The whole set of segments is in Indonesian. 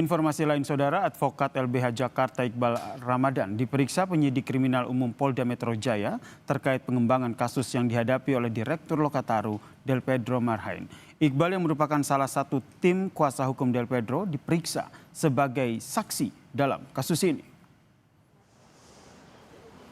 Informasi lain saudara, advokat LBH Jakarta Iqbal Ramadan diperiksa penyidik kriminal umum Polda Metro Jaya terkait pengembangan kasus yang dihadapi oleh Direktur Lokataru Del Pedro Marhain. Iqbal yang merupakan salah satu tim kuasa hukum Del Pedro diperiksa sebagai saksi dalam kasus ini.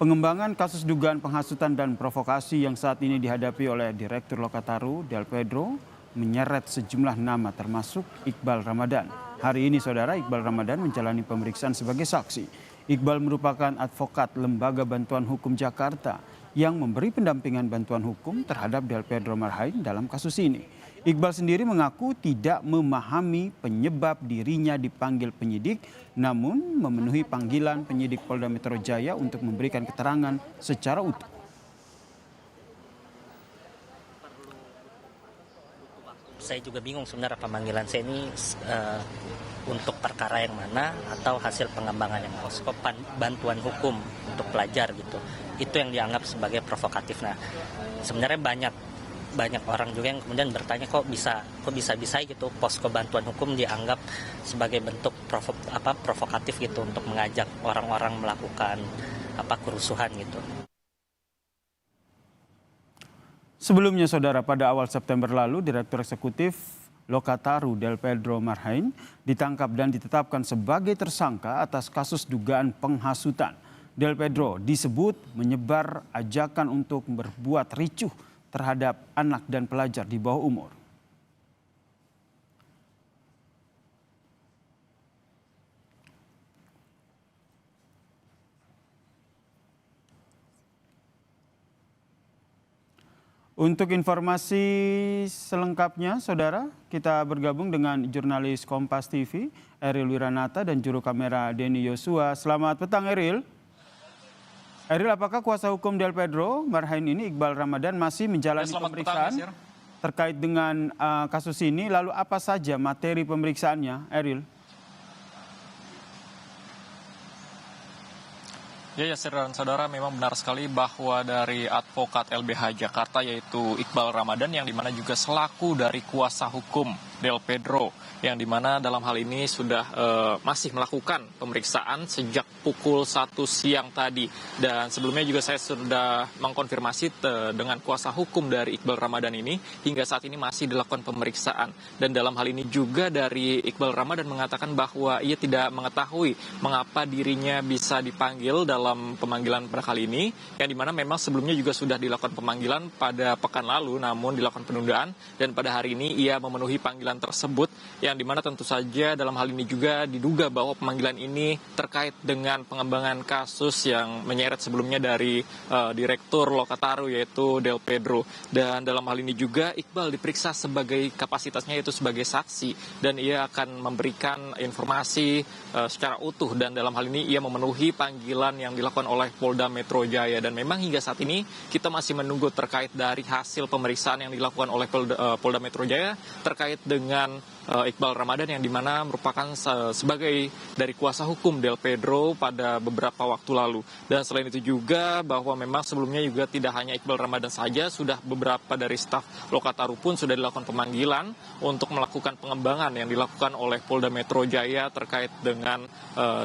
Pengembangan kasus dugaan penghasutan dan provokasi yang saat ini dihadapi oleh Direktur Lokataru Del Pedro menyeret sejumlah nama termasuk Iqbal Ramadan. Hari ini saudara, Iqbal Ramadan menjalani pemeriksaan sebagai saksi. Iqbal merupakan advokat Lembaga Bantuan Hukum Jakarta yang memberi pendampingan bantuan hukum terhadap Del Pedro Marhain dalam kasus ini. Iqbal sendiri mengaku tidak memahami penyebab dirinya dipanggil penyidik, namun memenuhi panggilan penyidik Polda Metro Jaya untuk memberikan keterangan secara utuh. Saya juga bingung sebenarnya pemanggilan saya ini untuk perkara yang mana atau hasil pengembangan yang posko bantuan hukum untuk pelajar gitu. Itu yang dianggap sebagai provokatif. Nah, sebenarnya banyak orang juga yang kemudian bertanya kok bisa gitu posko bantuan hukum dianggap sebagai bentuk provokatif gitu untuk mengajak orang-orang melakukan kerusuhan gitu. Sebelumnya saudara, pada awal September lalu Direktur Eksekutif Lokataru Del Pedro Marhain ditangkap dan ditetapkan sebagai tersangka atas kasus dugaan penghasutan. Del Pedro disebut menyebar ajakan untuk berbuat ricuh terhadap anak dan pelajar di bawah umur. Untuk informasi selengkapnya, saudara, kita bergabung dengan jurnalis Kompas TV, Eril Wiranata, dan juru kamera Denny Yosua. Selamat petang, Eril. Eril, apakah kuasa hukum Del Pedro Marhain ini, Iqbal Ramadan, masih menjalani pemeriksaan terkait dengan kasus ini? Lalu apa saja materi pemeriksaannya, Eril? Ya, Yasir dan saudara, memang benar sekali bahwa dari advokat LBH Jakarta yaitu Iqbal Ramadan yang dimana juga selaku dari kuasa hukum Del Pedro yang dimana dalam hal ini sudah masih melakukan pemeriksaan sejak pukul 1 siang tadi. Dan sebelumnya juga saya sudah mengkonfirmasi dengan kuasa hukum dari Iqbal Ramadan ini hingga saat ini masih dilakukan pemeriksaan. Dan dalam hal ini juga dari Iqbal Ramadan mengatakan bahwa ia tidak mengetahui mengapa dirinya bisa dipanggil dalam pemanggilan pada kali ini, yang dimana memang sebelumnya juga sudah dilakukan pemanggilan pada pekan lalu namun dilakukan penundaan, dan pada hari ini ia memenuhi panggilan tersebut, yang dimana tentu saja dalam hal ini juga diduga bahwa pemanggilan ini terkait dengan pengembangan kasus yang menyeret sebelumnya dari Direktur Lokataru yaitu Del Pedro. Dan dalam hal ini juga Iqbal diperiksa sebagai kapasitasnya yaitu sebagai saksi, dan ia akan memberikan informasi secara utuh, dan dalam hal ini ia memenuhi panggilan yang dilakukan oleh Polda Metro Jaya. Dan memang hingga saat ini kita masih menunggu terkait dari hasil pemeriksaan yang dilakukan oleh Polda Metro Jaya terkait dengan Iqbal Ramadan yang dimana merupakan sebagai dari kuasa hukum Del Pedro pada beberapa waktu lalu. Dan selain itu juga bahwa memang sebelumnya juga tidak hanya Iqbal Ramadan saja, sudah beberapa dari staf Lokataru pun sudah dilakukan pemanggilan untuk melakukan pengembangan yang dilakukan oleh Polda Metro Jaya terkait dengan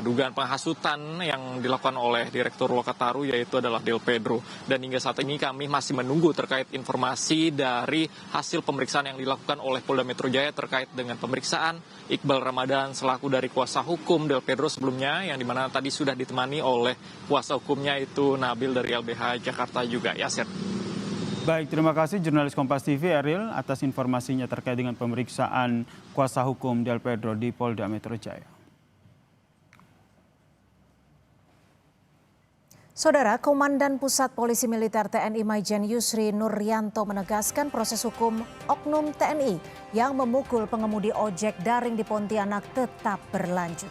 dugaan penghasutan yang dilakukan oleh Direktur Lokataru yaitu adalah Del Pedro. Dan hingga saat ini kami masih menunggu terkait informasi dari hasil pemeriksaan yang dilakukan oleh Polda Metro Jaya terkait dengan pemeriksaan Iqbal Ramadan selaku dari kuasa hukum Del Pedro sebelumnya, yang dimana tadi sudah ditemani oleh kuasa hukumnya itu Nabil dari LBH Jakarta juga. Yasir. Baik, terima kasih jurnalis Kompas TV Eril atas informasinya terkait dengan pemeriksaan kuasa hukum Del Pedro di Polda Metro Jaya. Saudara, Komandan Pusat Polisi Militer TNI Maijen Yusri Nuryanto menegaskan proses hukum oknum TNI yang memukul pengemudi ojek daring di Pontianak tetap berlanjut.